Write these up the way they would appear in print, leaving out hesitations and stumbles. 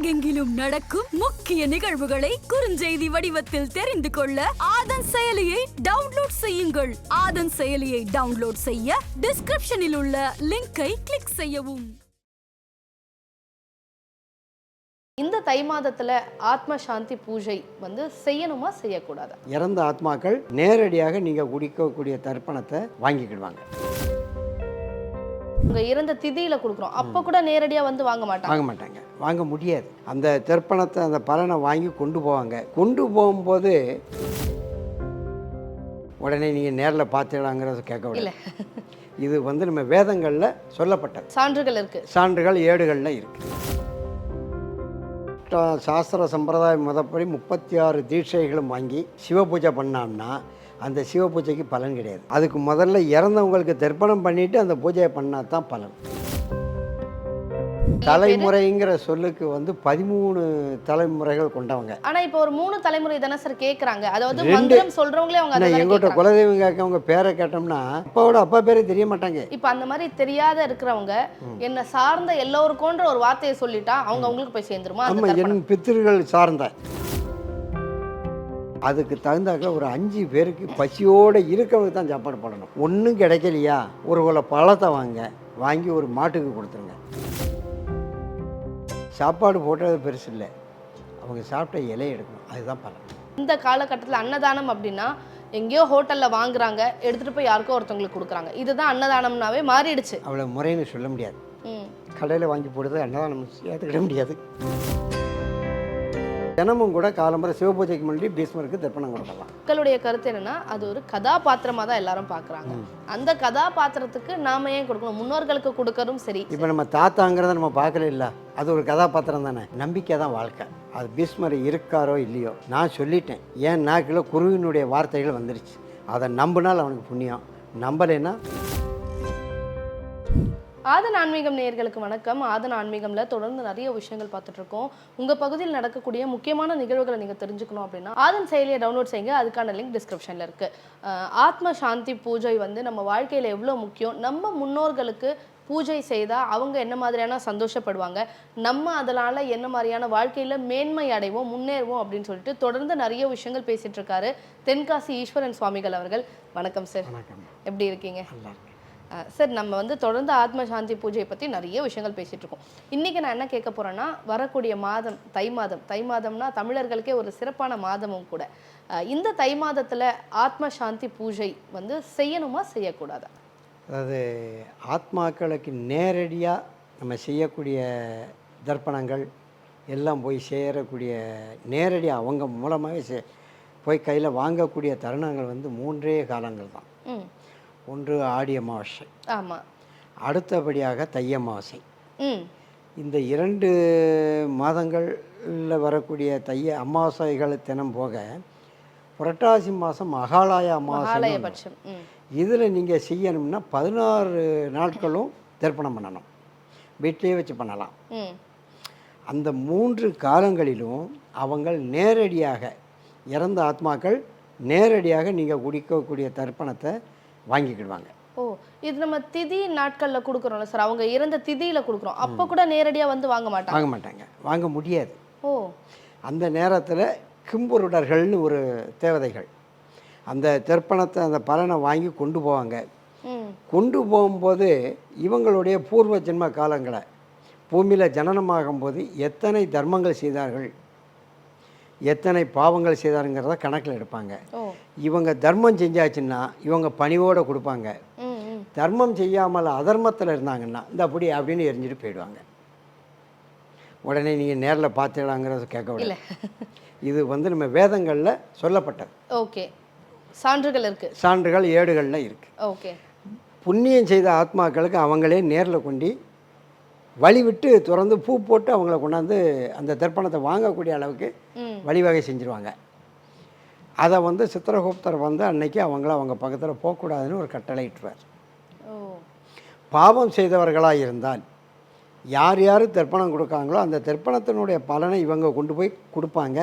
உலகெங்கிலும் நடக்கும் முக்கிய நிகழ்வுகளை குறுஞ்செய்தி வடிவத்தில் தெரிந்து கொள்ள ஆதன் செயலியை டவுன்லோட் செய்யுங்கள். ஆதன் செயலியை டவுன்லோட் செய்ய டிஸ்கிரிப்ஷனில் உள்ள லிங்கை கிளிக் செய்யவும். இந்த தை மாதத்துல ஆத்ம சாந்தி பூஜை செய்யணுமா செய்யக்கூடாதா? இறந்த ஆத்மாக்கள் நேரடியாக நீங்க குடிக்கக்கூடிய தர்ப்பணத்தை வாங்கிக்கிடுவாங்க. உங்க இறந்த திதியில கொடுக்குறோம், அப்ப கூட நேரடியா வாங்க மாட்டாங்க, வாங்க முடியாது. அந்த தர்ப்பணத்தை அந்த பலனை வாங்கி கொண்டு போவாங்க. கொண்டு போகும்போது உடனே நீங்க நேரில் பார்த்துக்கலாங்கிறத கேட்கவில்லை. இது நம்ம வேதங்கள்ல சொல்லப்பட்டது. சான்றுகள் இருக்கு, சான்றுகள் ஏடுகள்ல இருக்கு. சாஸ்திர சம்பிரதாயம் முதப்படி 36 தீட்சைகளும் வாங்கி சிவபூஜை பண்ணோம்னா அந்த சிவபூஜைக்கு பலன் கிடையாது. அதுக்கு முதல்ல இறந்தவங்களுக்கு தர்ப்பணம் பண்ணிட்டு அந்த பூஜையை பண்ணால் தான் பலன். தலைமுறைங்கிற சொல்லுக்கு 13 தலைமுறைகள் கொண்டவங்க. ஆனா இப்போ ஒரு 3 தலைமுறை தானே சார் கேக்குறாங்க. அதாவது மந்திரம் சொல்றவங்களே அவங்க எங்கோட்ட குலதெய்வம் கேட்கவங்க பேரை கேட்டோம்னா அப்பாவோட அப்பா பேரே தெரிய மாட்டாங்க. இப்போ அந்த மாதிரி தெரியாத இருக்கிறவங்க என்ன சார்ந்த எல்லோருக்கும்ன்ற ஒரு வார்த்தையை சொல்லிட்டா அவங்களுக்கு போய் சேர்ந்துருமா? ஆமா, என் பித்திருகள் சார்ந்த அதுக்கு தகுந்தாக்க ஒரு 5 பேருக்கு பசியோடு இருக்கவங்க தான் சாப்பாடு பண்ணணும். ஒன்றும் கிடைக்கலையா ஒரு குல பழத்தை வாங்கி ஒரு மாட்டுக்கு கொடுத்துருங்க. சாப்பாடு போட்டது பெருசு இல்லை, அவங்க சாப்பிட்ட இலையை எடுக்கணும், அதுதான் பலன். இந்த காலகட்டத்தில் அன்னதானம் அப்படின்னா எங்கேயோ ஹோட்டலில் வாங்குறாங்க, எடுத்துகிட்டு போய் யாருக்கோ ஒருத்தவங்களுக்கு கொடுக்குறாங்க. இதுதான் அன்னதானம்னாவே மாறிடுச்சு. அவ்வளோ முறைன்னு சொல்ல முடியாது. கடையில் வாங்கி போடுறது அன்னதானம் ஏற்றுக்கிட முடியாது. தினமும் கூட காலம்பரை சிவபூஜைக்கு முன்னாடி பீஷ்மருக்கு தர்ப்பணம் கொடுக்கலாம். மக்களுடைய கருத்து என்னன்னா, அது ஒரு கதாபாத்திரமாக தான் எல்லாரும் பார்க்குறாங்க. அந்த கதாபாத்திரத்துக்கு நாம ஏன் கொடுக்கணும்? முன்னோர்களுக்கு கொடுக்கறதும் சரி. இப்போ நம்ம தாத்தாங்கிறத நம்ம பார்க்கல இல்லை, அது ஒரு கதாபாத்திரம் தானே. நம்பிக்கை தான் வாழ்க்கை. அது பீஷ்மர் இருக்காரோ இல்லையோ, நான் சொல்லிட்டேன். ஏன் நாக்கில் குருவினுடைய வார்த்தைகள் வந்துருச்சு. அதை நம்பினால் அவனுக்கு புண்ணியம், நம்பலைன்னா. ஆதன் ஆன்மீகம் நேயர்களுக்கு வணக்கம். ஆதன் ஆன்மீகம்ல தொடர்ந்து நிறைய விஷயங்கள் பார்த்துட்டு இருக்கோம். உங்க பகுதியில் நடக்கக்கூடிய முக்கியமான நிகழ்வுகளை நீங்க தெரிஞ்சுக்கணும் அப்படின்னா ஆதன் செயலியை டவுன்லோட் செய்யுங்க. அதுக்கான லிங்க் டிஸ்கிரிப்ஷன்ல இருக்கு. ஆத்ம சாந்தி பூஜை நம்ம வாழ்க்கையில எவ்வளவு முக்கியம், நம்ம முன்னோர்களுக்கு பூஜை செய்தால் அவங்க என்ன மாதிரியான சந்தோஷப்படுவாங்க, நம்ம அதனால் என்ன மாதிரியான வாழ்க்கையில் மேன்மை அடைவோம், முன்னேறுவோம் அப்படின்னு சொல்லிட்டு தொடர்ந்து நிறைய விஷயங்கள் பேசிகிட்டு இருக்காரு தென்காசி ஈஸ்வரன் சுவாமிகள் அவர்கள். வணக்கம் சார், எப்படி இருக்கீங்க? சார், நம்ம தொடர்ந்து ஆத்ம சாந்தி பூஜையை பற்றி நிறைய விஷயங்கள் பேசிகிட்டு இருக்கோம். இன்றைக்கி நான் என்ன கேட்க போகிறேன்னா, வரக்கூடிய மாதம் தை மாதம்னா தமிழர்களுக்கே ஒரு சிறப்பான மாதமும் கூட. இந்த தை மாதத்தில் ஆத்ம சாந்தி பூஜை செய்யணுமா செய்யக்கூடாதா? அதாவது ஆத்மாக்களுக்கு நேரடியாக நம்ம செய்யக்கூடிய தர்ப்பணங்கள் எல்லாம் போய் சேரக்கூடிய நேரடியாக அவங்க மூலமாகவே போய் கையில் வாங்கக்கூடிய தருணங்கள் 3 காலங்கள் தான். ஒன்று ஆடி அமாவாசை, ஆமாம், அடுத்தபடியாக தை அமாவாசை. இந்த 2 மாதங்களில் வரக்கூடிய தை அமாவாசைகள் தினம் போக புரட்டாசி மாதம் மகாலய அமாவாசை. இதில் நீங்கள் செய்யணும்னா 16 நாட்களும் தர்ப்பணம் பண்ணணும், வீட்டிலே வச்சு பண்ணலாம். அந்த 3 காலங்களிலும் அவங்க நேரடியாக இறந்த ஆத்மாக்கள் நேரடியாக நீங்கள் குடிக்கக்கூடிய தர்ப்பணத்தை வாங்கிக்கிடுவாங்க. ஓ, இது நம்ம திதி நாட்களில் கொடுக்குறோம்ல சார், அவங்க இறந்த திதியில் கொடுக்குறோம், அப்போ கூட நேரடியாக வாங்க மாட்டாங்க, வாங்க முடியாது. ஓ, அந்த நேரத்தில் கிம்புருடர்கள்னு ஒரு தேவதைகள் அந்த தர்ப்பணத்தை அந்த பலனை வாங்கி கொண்டு போவாங்க. கொண்டு போகும்போது இவங்களுடைய பூர்வ ஜென்ம காலங்களை பூமியில் ஜனனமாகும்போது எத்தனை தர்மங்கள் செய்தார்கள், எத்தனை பாவங்கள் செய்தாருங்கிறத கணக்கில் எடுப்பாங்க. இவங்க தர்மம் செஞ்சாச்சுன்னா இவங்க பணிவோடு கொடுப்பாங்க. தர்மம் செய்யாமல் அதர்மத்தில் இருந்தாங்கன்னா இந்த அப்படின்னு எரிஞ்சிட்டு போயிடுவாங்க. உடனே நீங்கள் நேரில் பார்த்துக்கலாங்கிறத கேட்கவில்லை. இது நம்ம வேதங்களில் சொல்லப்பட்டது. ஓகே, சான்றுகள் இருக்கு, சான்றுகள் ஏடுகளில் இருக்கு. ஓகே, புண்ணியம் செய்த ஆத்மாக்களுக்கு அவங்களே நேரில் கொண்டு வழிவிட்டு திறந்து பூ போட்டு அவங்கள கொண்டாந்து அந்த தர்ப்பணத்தை வாங்கக்கூடிய அளவுக்கு வழிவகை செஞ்சுருவாங்க. அதை சித்திரகுப்தர் அன்னைக்கு அவங்க பக்கத்தில் போகக்கூடாதுன்னு ஒரு கட்டளை இட்டுருவார். பாவம் செய்தவர்களாக இருந்தால் யார் யார் தர்ப்பணம் கொடுக்காங்களோ அந்த தர்ப்பணத்தினுடைய பலனை இவங்க கொண்டு போய் கொடுப்பாங்க.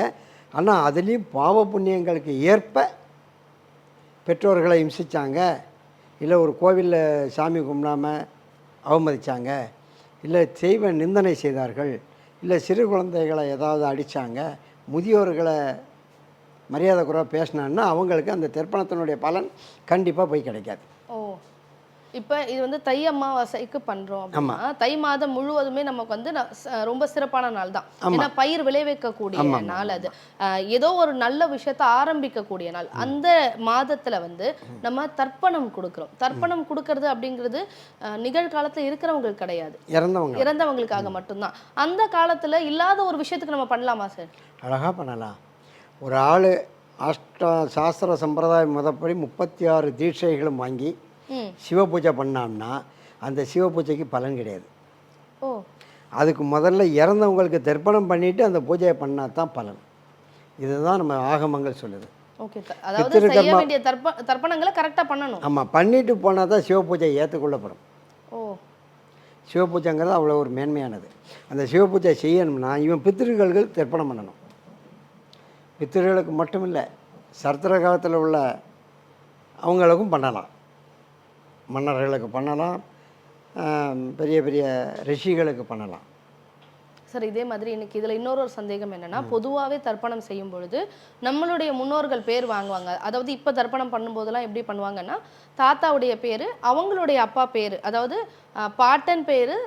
ஆனால் அதுலேயும் பாவ புண்ணியங்களுக்கு ஏற்ப பெற்றோர்களை இம்சித்தாங்க, இல்லை ஒரு கோவிலில் சாமி கும்பிடாமல் அவமதித்தாங்க, இல்லை தெய்வ நிந்தனை செய்தார்கள், இல்லை சிறு குழந்தைகளை ஏதாவது அடித்தாங்க, முதியோர்களை மரியாதை குறைவாக பேசினான்னா அவங்களுக்கு அந்த தெர்ப்பணத்தினுடைய பலன் கண்டிப்பாக போய் கிடைக்காது. ஓ, இப்போ இது வந்து தை அமாவாசைக்கு பண்றோம் அப்படின்னா தை மாதம் முழுவதுமே நமக்கு வந்து ரொம்ப சிறப்பான நாள் தான். ஏன்னா பயிர் விளைவிக்கக்கூடிய நாள் அது. ஏதோ ஒரு நல்ல விஷயத்த ஆரம்பிக்கக்கூடிய நாள். அந்த மாதத்துல வந்து நம்ம தர்ப்பணம் கொடுக்குறோம். தர்ப்பணம் கொடுக்கறது அப்படிங்கிறது நிகழ்காலத்துல இருக்கிறவங்களுக்கு கிடையாது, இறந்தவங்களுக்காக மட்டும்தான். அந்த காலத்துல இல்லாத ஒரு விஷயத்துக்கு நம்ம பண்ணலாமா சார்? அழகாக பண்ணலாம். ஒரு ஆள் சாஸ்திர சம்பிரதாயம் முதப்படி 36 தீட்சைகளும் வாங்கி சிவ பூஜை பண்ணான்னா அந்த சிவ பூஜைக்கு பலன் கிடையாது. ஓ, அதுக்கு முதல்ல இறந்தவங்களுக்கு தர்ப்பணம் பண்ணிவிட்டு அந்த பூஜையை பண்ணால் தான் பலன். இதுதான் நம்ம ஆகமங்கள் சொல்லுது. ஓகே, அதாவது செய்ய வேண்டிய தர்ப்பணங்களை கரெக்டாக பண்ணணும். ஆமாம், பண்ணிட்டு போனால் தான் சிவ பூஜை ஏற்றுக்கொள்ளப்படும். ஓ, சிவ பூஜைங்கிறது அவ்வளோ ஒரு மேன்மையானது. அந்த சிவ பூஜை செய்யணும்னா இவன் பித்திருக்கள் தர்ப்பணம் பண்ணணும். பித்திருக்களுக்கு மட்டும் இல்லை, சர்த்தர காலத்தில் உள்ள அவங்களுக்கும் பண்ணலாம், மன்னர்களுக்கு பண்ணலாம், பெரிய பெரிய ரிஷிகளுக்கு பண்ணலாம். சார், இதே மாதிரி இன்னைக்கு இதில் இன்னொரு சந்தேகம் என்னன்னா, பொதுவாகவே தர்ப்பணம் செய்யும் பொழுது நம்மளுடைய முன்னோர்கள் பேர் வாங்குவாங்க. அதாவது இப்போ தர்ப்பணம் பண்ணும்போதெல்லாம் எப்படி பண்ணுவாங்கன்னா, தாத்தாவுடைய பேர், அவங்களுடைய அப்பா பேர், அதாவது பாட்டன் பேர்,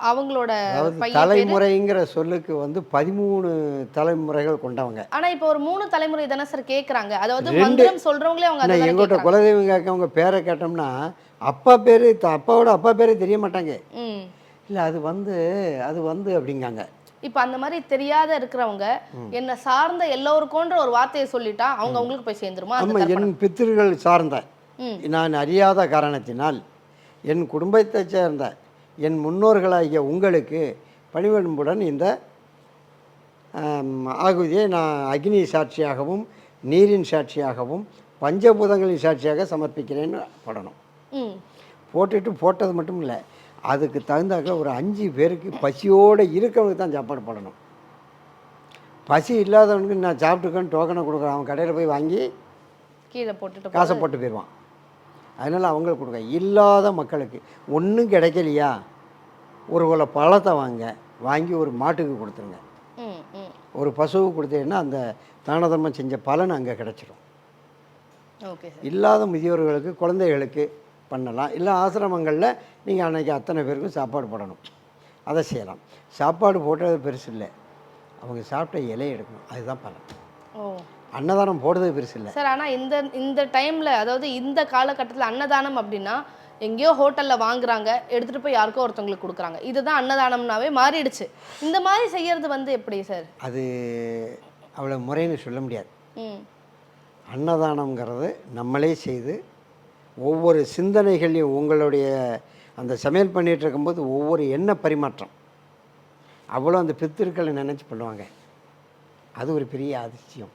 அவங்களோட தலைமுறைங்கிற சொல்லுக்கு வந்து 13 தலைமுறைகள் கொண்டவங்க. ஆனா இப்போ ஒரு 3 தலைமுறை தானே சார் கேக்குறாங்க. அதாவது மந்திரம் சொல்றவங்களே அவங்க எங்கோட்ட குலதெய்வம் கேட்கவங்க பேரை கேட்டோம்னா அப்பா பேரு, அப்பாவோட அப்பா பேரே தெரிய மாட்டாங்க. இல்ல அது வந்து அப்படிங்காங்க. இப்ப அந்த மாதிரி தெரியாத இருக்கிறவங்க என்ன சார்ந்த எல்லோருக்கோன்ற ஒரு வார்த்தையை சொல்லிட்டா அவங்க அவங்களுக்கு போய் சேர்ந்துருமா? ஆமா, என் பித்திருகள் சார்ந்த, நான் அறியாத காரணத்தினால் என் குடும்பத்தை சேர்ந்த என் முன்னோர்களாகிய உங்களுக்கு பணிவன்புடன் இந்த ஆகுதியை நான் அக்னி சாட்சியாகவும் நீரின் சாட்சியாகவும் பஞ்சபூதங்களின் சாட்சியாக சமர்ப்பிக்கிறேன்னு போடணும். போட்டது மட்டும் இல்லை, அதுக்கு தகுந்தாக்க ஒரு 5 பேருக்கு பசியோடு இருக்கவனுக்கு தான் சாப்பாடு போடணும். பசி இல்லாதவனுக்கு நான் சாப்பிட்டுக்கன்னு டோக்கனை கொடுக்குறேன், அவன் கடையில் போய் வாங்கி கீழே போட்டுட்டு காசை போட்டு போயிடுவான். அதனால் அவங்களுக்கு கொடுக்க. இல்லாத மக்களுக்கு ஒன்றும் கிடைக்கலையா, ஒரு குல பழத்தை வாங்கி ஒரு மாட்டுக்கு கொடுத்துருங்க, ஒரு பசுவுக்கு கொடுத்தீங்கன்னா அந்த தான தர்மம் செஞ்ச பலன் அங்கே கிடச்சிடும். இல்லாத முதியோர்களுக்கு குழந்தைகளுக்கு பண்ணலாம். இல்லை ஆசிரமங்களில் நீங்கள் அன்றைக்கி அத்தனை பேருக்கும் சாப்பாடு போடணும், அதை செய்யலாம். சாப்பாடு போட்டது பெருசு இல்லை, அவங்க சாப்பிட்ட இலையை எடுக்கணும், அதுதான் பலன். அன்னதானம் போடுறது பெருசு இல்லை சார். ஆனால் இந்த டைமில், அதாவது இந்த காலகட்டத்தில் அன்னதானம் அப்படின்னா எங்கேயோ ஹோட்டலில் வாங்குறாங்க, எடுத்துகிட்டு போய் யாருக்கோ ஒருத்தவங்களுக்கு கொடுக்குறாங்க, இதுதான் அன்னதானம்னாவே மாறிடுச்சு. இந்த மாதிரி செய்யறது வந்து எப்படி சார்? அது அவ்வளோ முறைன்னு சொல்ல முடியாது. அன்னதானங்கிறது நம்மளே செய்து ஒவ்வொரு சிந்தனைகளையும் உங்களுடைய அந்த சமையல் பண்ணிகிட்டு இருக்கும்போது ஒவ்வொரு எண்ண பரிமாற்றம் அவ்வளோ அந்த பித்திருக்களை நினச்சி பண்ணுவாங்க. அது ஒரு பெரிய அதிசயம்.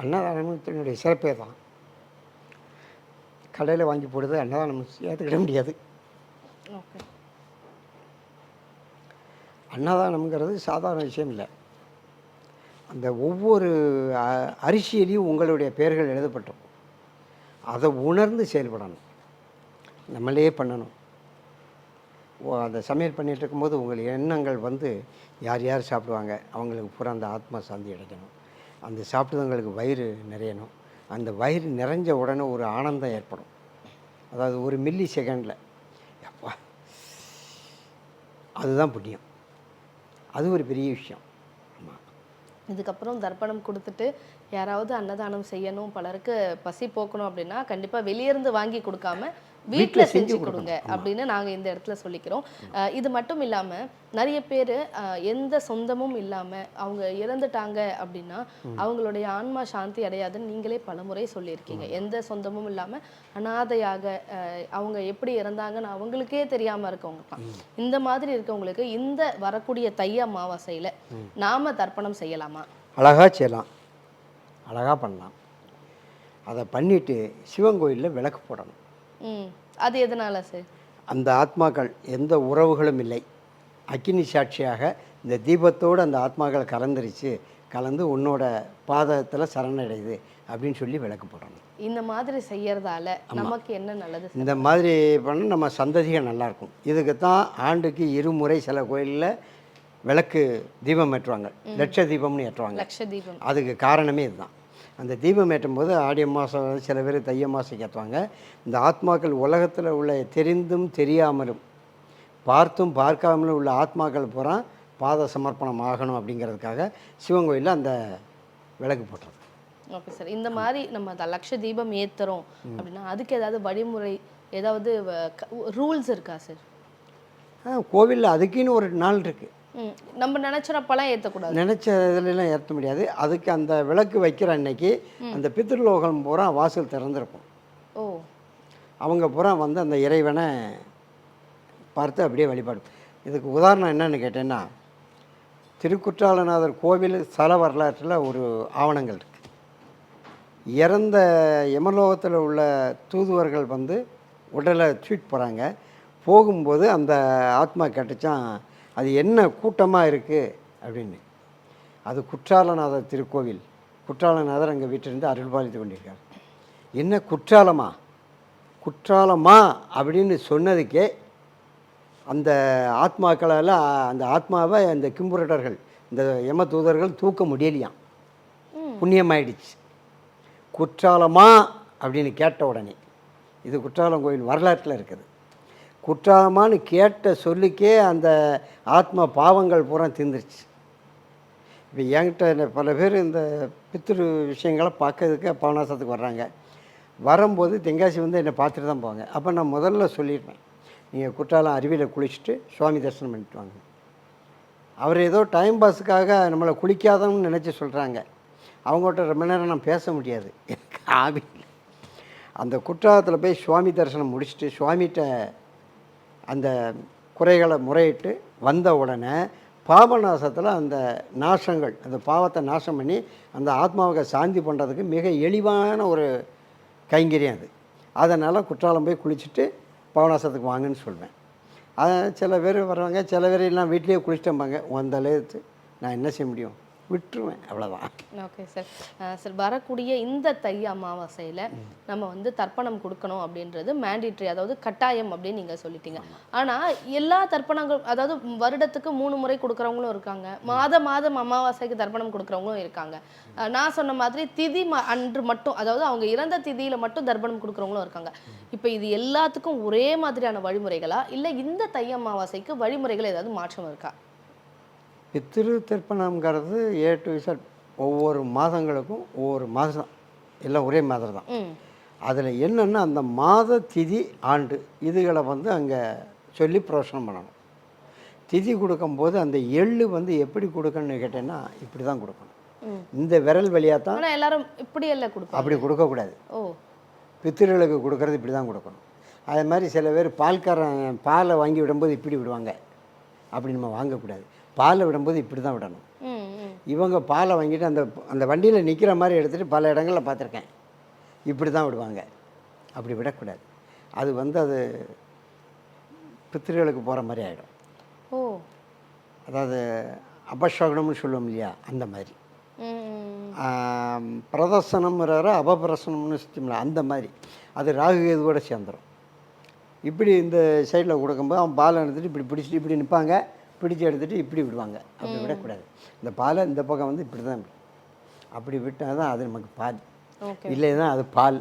அன்னதானத்தினுடைய சிறப்பே தான். கடையில் வாங்கி போடுறது அன்னதானம் ஏற்றுக்கிட முடியாது. அன்னதானம்ங்கிறது சாதாரண விஷயம் இல்லை. அந்த ஒவ்வொரு அரிசியிலையும் உங்களுடைய பெயர்கள் எழுதப்பட்டோம், அதை உணர்ந்து செயல்படணும், நம்மளே பண்ணணும். அந்த சமையல் பண்ணிகிட்டு இருக்கும்போது உங்கள் எண்ணங்கள் வந்து யார் யார் சாப்பிடுவாங்க அவங்களுக்கு பூரா அந்த ஆத்மா சாந்தி கிடைக்கணும், அந்த சாப்பிட்டவங்களுக்கு வயிறு நிறையணும். அந்த வயிறு நிறைஞ்ச உடனே ஒரு ஆனந்தம் ஏற்படும். அதாவது ஒரு மில்லி செகண்டில் அப்பா, அதுதான் புண்ணியம். அது ஒரு பெரிய விஷயம். ஆமாம். இதுக்கப்புறம் தர்ப்பணம் கொடுத்துட்டு யாராவது அன்னதானம் செய்யணும், பலருக்கு பசி போக்கணும் அப்படின்னா கண்டிப்பாக வெளியிருந்து வாங்கி கொடுக்காம வீட்டில் செஞ்சு கொடுங்க அப்படின்னு நாங்கள் இந்த இடத்துல சொல்லிக்கிறோம். இது மட்டும் இல்லாமல் நிறைய பேர் எந்த சொந்தமும் இல்லாமல் அவங்க இறந்துட்டாங்க அப்படின்னா அவங்களுடைய ஆன்மா சாந்தி அடையாதுன்னு நீங்களே பலமுறை சொல்லியிருக்கீங்க. எந்த சொந்தமும் இல்லாமல் அனாதையாக அவங்க எப்படி இறந்தாங்கன்னு அவங்களுக்கே தெரியாமல் இருக்கவங்க தான். இந்த மாதிரி இருக்கவங்களுக்கு இந்த வரக்கூடிய தை அமாவாசையில் நாம தர்ப்பணம் செய்யலாமா? அழகாக செய்யலாம், அழகாக பண்ணலாம். அதை பண்ணிவிட்டு சிவன் கோயிலில் விளக்கு போடணும். அது எதனால சார்? அந்த ஆத்மாக்கள் எந்த உறவுகளும் இல்லை, அக்கினி சாட்சியாக இந்த தீபத்தோடு அந்த ஆத்மாக்கள் கலந்துருச்சு, கலந்து உன்னோட பாதத்தில் சரணடையுது அப்படின்னு சொல்லி விளக்கு போடணும். இந்த மாதிரி செய்யறதால நமக்கு என்ன நல்லது? இந்த மாதிரி பண்ணால் நம்ம சந்ததிகள் நல்லாயிருக்கும். இதுக்கு தான் ஆண்டுக்கு இருமுறை சில கோயிலில் விளக்கு தீபம் ஏற்றுவாங்க, லட்ச தீபம்னு ஏற்றுவாங்க. லட்ச தீபம். அதுக்கு காரணமே இதுதான். அந்த தீபம் ஏற்றும் போது ஆடி மாதம் சில பேர் தைய மாதம் ஏற்றுவாங்க. இந்த ஆத்மாக்கள் உலகத்தில் உள்ள தெரிந்தும் தெரியாமலும் பார்த்தும் பார்க்காமலும் உள்ள ஆத்மாக்கள் பூரா பாத சமர்ப்பணம் ஆகணும் அப்படிங்கிறதுக்காக சிவன் கோயிலில் அந்த விளக்கு போட்டுறது. Okay sir. இந்த மாதிரி நம்ம அந்த லட்ச தீபம் ஏற்றுறோம் அப்படின்னா அதுக்கு ஏதாவது வழிமுறை, ஏதாவது ரூல்ஸ் இருக்கா சார்? கோவிலில் அதுக்குன்னு ஒரு நாள் இருக்குது. நம்ம நினச்சிறப்பெல்லாம் ஏற்றக்கூடாது, நினச்ச இதுலலாம் ஏற்ற முடியாது. அதுக்கு அந்த விளக்கு வைக்கிற அன்னைக்கு அந்த பித்ருலோகம் பூரா வாசல் திறந்துருக்கும். ஓ, அவங்க பூரா வந்து அந்த இறைவனை பார்த்து அப்படியே வழிபாடு. இதுக்கு உதாரணம் என்னன்னு கேட்டேன்னா, திருக்குற்றாலநாதர் கோவில் ஸ்தல வரலாற்றில் ஒரு ஆவணங்கள் இருக்குது. இறந்த யமலோகத்தில் உள்ள தூதுவர்கள் வந்து உடலை தூக்கிட்டு போகிறாங்க. போகும்போது அந்த ஆத்மா கேட்டுச்சான், அது என்ன கூட்டமாக இருக்குது அப்படின்னு. அது குற்றாலநாதர் திருக்கோவில். குற்றாலநாதர் அங்கே வீட்டிலிருந்து அருள்பாலித்து கொண்டிருக்கார். என்ன குற்றாலமா குற்றாலமா அப்படின்னு சொன்னதுக்கே அந்த ஆத்மாக்களால் அந்த ஆத்மாவை அந்த கிம்புரட்டர்கள், இந்த யம தூதர்கள் தூக்க முடியலையாம். புண்ணியமாயிடுச்சு. குற்றாலமா அப்படின்னு கேட்ட உடனே, இது குற்றாலம் கோயில் வரலாற்றில் இருக்குது. குற்றாலமானு கேட்ட சொல்லிக்கே அந்த ஆத்மா பாவங்கள் பூரா தீர்ந்துருச்சு. இப்போ என்கிட்ட பல பேர் இந்த பித்ரு விஷயங்களை பார்க்கறதுக்கு பாவனாசத்துக்கு வர்றாங்க. வரும்போது தென்காசி வந்து என்னை பார்த்துட்டு தான் போவாங்க. அப்போ நான் முதல்ல சொல்லிடுவேன், நீங்கள் குற்றாலம் அருவியில் குளிச்சுட்டு சுவாமி தரிசனம் பண்ணிட்டு வாங்க. அவர் ஏதோ டைம் பாஸுக்காக நம்மளை குளிக்காதன்னு நினச்சி சொல்கிறாங்க. அவங்கள்ட்ட ரொம்ப நேரம் நான் பேச முடியாது, எனக்கு ஆவி. அந்த குற்றாலத்தில் போய் சுவாமி தரிசனம் முடிச்சுட்டு சுவாமிகிட்ட அந்த குறைகளை முறையிட்டு வந்த உடனே பாபநாசத்தில் அந்த நாசங்கள், அந்த பாவத்தை நாசம் பண்ணி அந்த ஆத்மாவுக்கு சாந்தி பண்ணுறதுக்கு மிக எளிவான ஒரு கைங்கரியம் அது. அதனால் குற்றாலம் போய் குளிச்சுட்டு பாபநாசத்துக்கு வாங்கன்னு சொல்வேன். சில பேர் வருவாங்க, சில பேர் எல்லாம் வீட்லேயே குளிச்சுட்டம்பாங்க. அந்த அளவுக்கு நான் என்ன செய்ய முடியும், விட்டுருவேன், அவ்வளோதான். Okay sir. சார், வரக்கூடிய இந்த தை அமாவாசையில் நம்ம வந்து தர்ப்பணம் கொடுக்கணும் அப்படின்றது மேண்டிட்ரி, அதாவது கட்டாயம் அப்படின்னு நீங்கள் சொல்லிட்டீங்க. ஆனால் எல்லா தர்ப்பணங்கள், அதாவது வருடத்துக்கு 3 முறை கொடுக்குறவங்களும் இருக்காங்க, மாதம் அமாவாசைக்கு தர்ப்பணம் கொடுக்குறவங்களும் இருக்காங்க. நான் சொன்ன மாதிரி திதி அன்று மட்டும், அதாவது அவங்க இறந்த திதியில் மட்டும் தர்ப்பணம் கொடுக்குறவங்களும் இருக்காங்க. இப்போ இது எல்லாத்துக்கும் ஒரே மாதிரியான வழிமுறைகளா, இல்லை இந்த தை அமாவாசைக்கு வழிமுறைகள் ஏதாவது மாற்றம் இருக்கா? பித்ரு தர்ப்பணம்ங்கிறது A to Z ஒவ்வொரு மாதங்களுக்கும் ஒவ்வொரு மாதம் எல்லாம் ஒரே மாதம் தான். அதில் என்னென்னா அந்த மாத திதி ஆண்டு இதுகளை வந்து அங்கே சொல்லி பிரோஷனம் பண்ணணும். திதி கொடுக்கும்போது அந்த எள்ளு வந்து எப்படி கொடுக்கணும்னு கேட்டேன்னா இப்படி தான் கொடுக்கணும். இந்த விரல் வழியாக தான். எல்லாரும் இப்படி எல்லாம் கொடுப்போம், அப்படி கொடுக்கக்கூடாது. ஓ, பித்திருளுக்கு கொடுக்கறது இப்படி தான் கொடுக்கணும். அதே மாதிரி சில பேர் பால்காரன் பாலை வாங்கி விடும்போது இப்படி விடுவாங்க, அப்படி நம்ம வாங்கக்கூடாது. பாலை விடும்போது இப்படி தான் விடணும். இவங்க பாலை வாங்கிட்டு அந்த அந்த வண்டியில் நிற்கிற மாதிரி எடுத்துகிட்டு பல இடங்களில் பார்த்துருக்கேன், இப்படி தான் விடுவாங்க. அப்படி விடக்கூடாது. அது வந்து அது பித்திருகளுக்கு போகிற மாதிரி ஆகிடும். ஓ, அதாவது அபசகுனம்னு சொல்லுவோம் இல்லையா, அந்த மாதிரி. பிரதர்சனம்ங்கிற அபபிரசனம்னு சுத்தமில்ல, அந்த மாதிரி. அது ராகு கேதுவோட சேர்ந்துடும். இப்படி இந்த சைடில் கொடுக்கும்போது அவன் பாலை எடுத்துகிட்டு இப்படி பிடிச்சிட்டு இப்படி நிற்பாங்க, பிடிச்சி எடுத்துகிட்டு இப்படி விடுவாங்க. அப்படி விடக்கூடாது. இந்த பாலை இந்த பக்கம் வந்து இப்படி தான், அப்படி விட்டால் தான் அது நமக்கு பால், இல்லைன்னா அது பால்.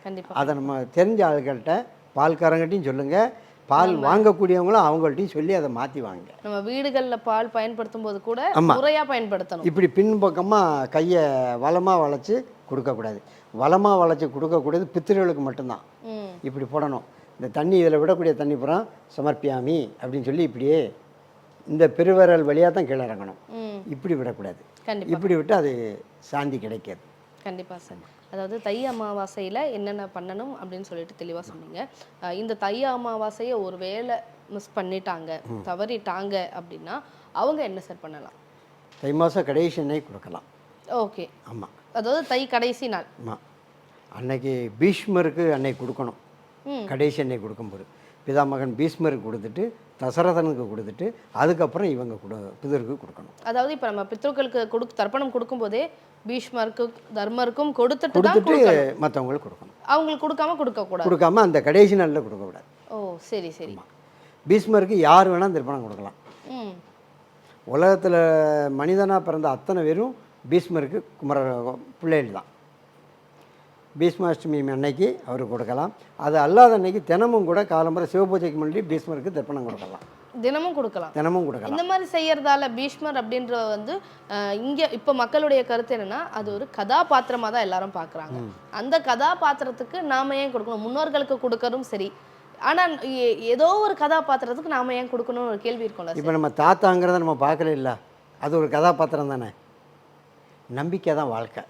கண்டிப்பாக அதை நம்ம தெரிஞ்ச ஆளுகள்கிட்ட, பால்காரங்கிட்டையும் சொல்லுங்கள், பால் வாங்கக்கூடியவங்களும் அவங்கள்ட்டையும் சொல்லி அதை மாற்றி வாங்க. நம்ம வீடுகளில் பால் பயன்படுத்தும் போது கூட முறையாக பயன்படுத்தணும். இப்படி பின்பக்கமாக கையை வளமாக வளைச்சி கொடுக்கக்கூடாது. வளமாக வளைச்சி கொடுக்கக்கூடியது பித்திருகளுக்கு மட்டும்தான். இப்படி போடணும். இந்த தண்ணி இதில் விடக்கூடிய தண்ணி பூரா சமர்ப்பியாமி அப்படின்னு சொல்லி இப்படியே இந்த பெருவிரல் வழியாக தான் கீழே இறங்கணும். இப்படி விடக்கூடாது. இப்படி விட்டு அது சாந்தி கிடைக்காது. கண்டிப்பாக சார். அதாவது தை அமாவாசையில் என்னென்ன பண்ணணும் அப்படின்னு சொல்லிட்டு தெளிவாக சொன்னீங்க. இந்த தை அமாவாசையை ஒரு வேளை மிஸ் பண்ணிட்டாங்க, தவறிட்டாங்க அப்படின்னா அவங்க என்ன சார் பண்ணலாம்? தை மாதம் கடைசி அன்னைக்கு கொடுக்கலாம். ஓகே, ஆமாம். அதாவது தை கடைசி நாள். ஆமாம், அன்னைக்கு பீஷ்மருக்கு அன்னைக்கு கொடுக்கணும். கடைசி அன்னைக்கு கொடுக்கும்போது பிதாமகன் பீஷ்மருக்கு கொடுத்துட்டு தசரதனுக்கு கொடுத்துட்டு அதுக்கப்புறம் இவங்க பிதருக்கு கொடுக்கணும். அதாவது இப்போ நம்ம பித்ருக்களுக்கு தர்ப்பணம் கொடுக்கும்போதே பீஷ்மருக்கு தர்மருக்கும் கொடுத்துட்டு கொடுத்துட்டு மற்றவங்களுக்கு கொடுக்கணும். அவங்களுக்கு கொடுக்கக்கூடாது. கொடுக்காம அந்த கடைசி நாளில் கொடுக்கக்கூடாது. ஓ சரி சரி. பீஷ்மருக்கு யார் வேணால் தர்ப்பணம் கொடுக்கலாம். உலகத்தில் மனிதனாக பிறந்த அத்தனை பேரும் பீஷ்மருக்கு பிள்ளைகள் தான். பீஷ்மாஷ்டமி அன்னைக்கு அவருக்கு கொடுக்கலாம். அது அல்லாத அன்னைக்கு தினமும் கூட காலம்பரை சிவபூஜைக்கு முன்னாடி பீஷ்மருக்கு தர்ப்பணம் கொடுக்கலாம். தினமும் கொடுக்கலாம். தினமும் கொடுக்கலாம். இந்த மாதிரி செய்யறதால பீஷ்மர் அப்படின்ற வந்து இங்கே இப்போ மக்களுடைய கருத்து என்னன்னா அது ஒரு கதாபாத்திரமாக தான் எல்லாரும் பார்க்குறாங்க. அந்த கதாபாத்திரத்துக்கு நாம ஏன் கொடுக்கணும்? முன்னோர்களுக்கு கொடுக்கறதும் சரி, ஆனால் ஏதோ ஒரு கதாபாத்திரத்துக்கு நாம ஏன் கொடுக்கணும்னு ஒரு கேள்வி இருக்கும்ல. இப்போ நம்ம தாத்தாங்கிறத நம்ம பார்க்கல இல்லை, அது ஒரு கதாபாத்திரம் தானே. நம்பிக்கை தான் வாழ்க்கை.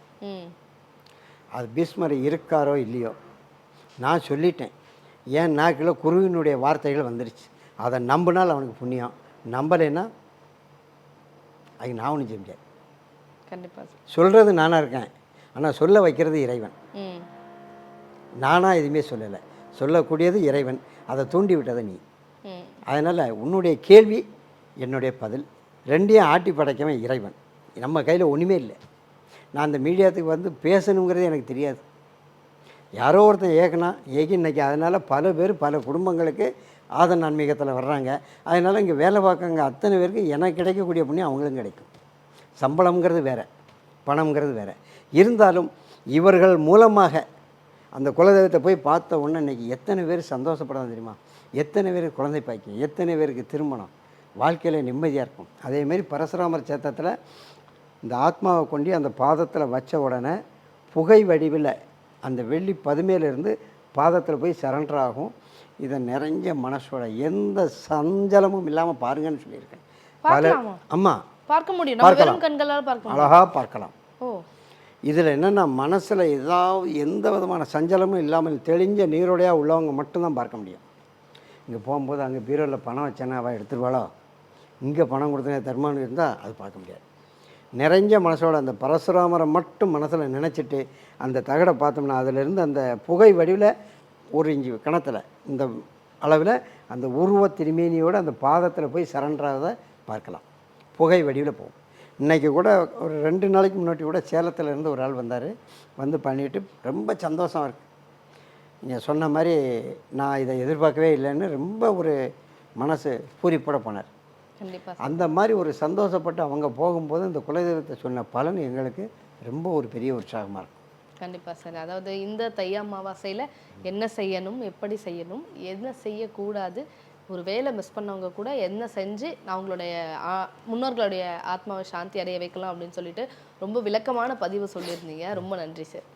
அது பீஷ்மர் இருக்காரோ இல்லையோ நான் சொல்லிட்டேன். ஏன் நாக்கில் குருவினுடைய வார்த்தைகள் வந்துடுச்சு. அதை நம்பினால் அவனுக்கு புண்ணியம், நம்பலைன்னா அதுக்கு நான் ஒன்றும் செய்ய முடியாது. கண்டிப்பாக சொல்கிறது நானாக இருக்கேன், ஆனால் சொல்ல வைக்கிறது இறைவன். நானாக எதுவுமே சொல்லலை, சொல்லக்கூடியது இறைவன். அதை தூண்டி விட்டதை நீ. அதனால் உன்னுடைய கேள்வி என்னுடைய பதில் ரெண்டையும் ஆட்டி படைக்கவன் இறைவன். நம்ம கையில் ஒன்றுமே இல்லை. நான் அந்த மீடியாத்துக்கு வந்து பேசணுங்கிறது எனக்கு தெரியாது. யாரோ ஒருத்தன் ஏகி இன்றைக்கி அதனால் பல பேர் பல குடும்பங்களுக்கு ஆதன் ஆன்மீகத்தில் வர்றாங்க. அதனால் இங்கே வேலை பார்க்கங்க அத்தனை பேருக்கு எனக்கு கிடைக்கக்கூடிய புண்ணியம் அவங்களும் கிடைக்கும். சம்பளம்ங்கிறது வேறு, பணம்ங்கிறது வேறு. இருந்தாலும் இவர்கள் மூலமாக அந்த குலதெய்வத்தை போய் பார்த்த உடனே இன்றைக்கி எத்தனை பேர் சந்தோஷப்படாது தெரியுமா? எத்தனை பேருக்கு குழந்தை பாய்க்கும், எத்தனை பேருக்கு திருமணம், வாழ்க்கையில் நிம்மதியாக இருக்கும். அதேமாரி பரசுராமர் சேத்திரத்தில் இந்த ஆத்மாவை கொண்டு அந்த பாதத்தில் வச்ச உடனே புகை வடிவில் அந்த வெள்ளி பதுமையிலிருந்து பாதத்தில் போய் சரண்டர் ஆகும். இதை நிறைஞ்ச மனசோட எந்த சஞ்சலமும் இல்லாமல் பாருங்கன்னு சொல்லியிருக்கேன். பல ஆமாம் பார்க்க முடியும், அழகாக பார்க்கலாம். இதில் என்னென்னா மனசில் ஏதாவது எந்த விதமான சஞ்சலமும் இல்லாமல் தெளிஞ்ச நீரோடையாக உள்ளவங்க மட்டும்தான் பார்க்க முடியும். இங்கே போகும்போது அங்கே பீரோவில் பணம் வச்சேன்னா அவள் எடுத்துருவாளோ, இங்கே பணம் கொடுத்தனே தர்மானம் இருந்தால் அது பார்க்க முடியாது. நிறைஞ்ச மனசோட அந்த பரசுராமரை மட்டும் மனசில் நினச்சிட்டு அந்த தகடை பார்த்தோம்னா அதிலிருந்து அந்த புகை வடிவில் 1 இன்ச்சு கணத்தில் இந்த அளவில் அந்த உருவ திருமேனியோடு அந்த பாதத்தில் போய் சரண்டராக பார்க்கலாம். புகை வடிவில் போகும். இன்றைக்கி கூட ஒரு 2 நாளைக்கு முன்னாடி கூட சேலத்தில் இருந்து ஒரு ஆள் வந்தார். வந்து பண்ணிவிட்டு ரொம்ப சந்தோஷம் இருக்குது. நீங்கள் சொன்ன மாதிரி நான் இதை எதிர்பார்க்கவே இல்லைன்னு ரொம்ப ஒரு மனசு பூரிப்போட போனார். அந்த மாதிரி ஒரு சந்தோஷப்பட்டு அவங்க போகும்போது இந்த குலதெய்வத்தை சொன்ன பலன் எங்களுக்கு ரொம்ப ஒரு பெரிய உற்சாகமாக இருக்கும். கண்டிப்பாக சார். அதாவது இந்த தை அமாவாசையில் என்ன செய்யணும், எப்படி செய்யணும், என்ன செய்யக்கூடாது, ஒரு வேலை மிஸ் பண்ணவங்க கூட என்ன செஞ்சு அவங்களுடைய முன்னோர்களுடைய ஆத்மாவை சாந்தி அடைய வைக்கலாம் அப்படின்னு சொல்லிட்டு ரொம்ப விளக்கமான பதிவு சொல்லியிருந்தீங்க. ரொம்ப நன்றி சார்.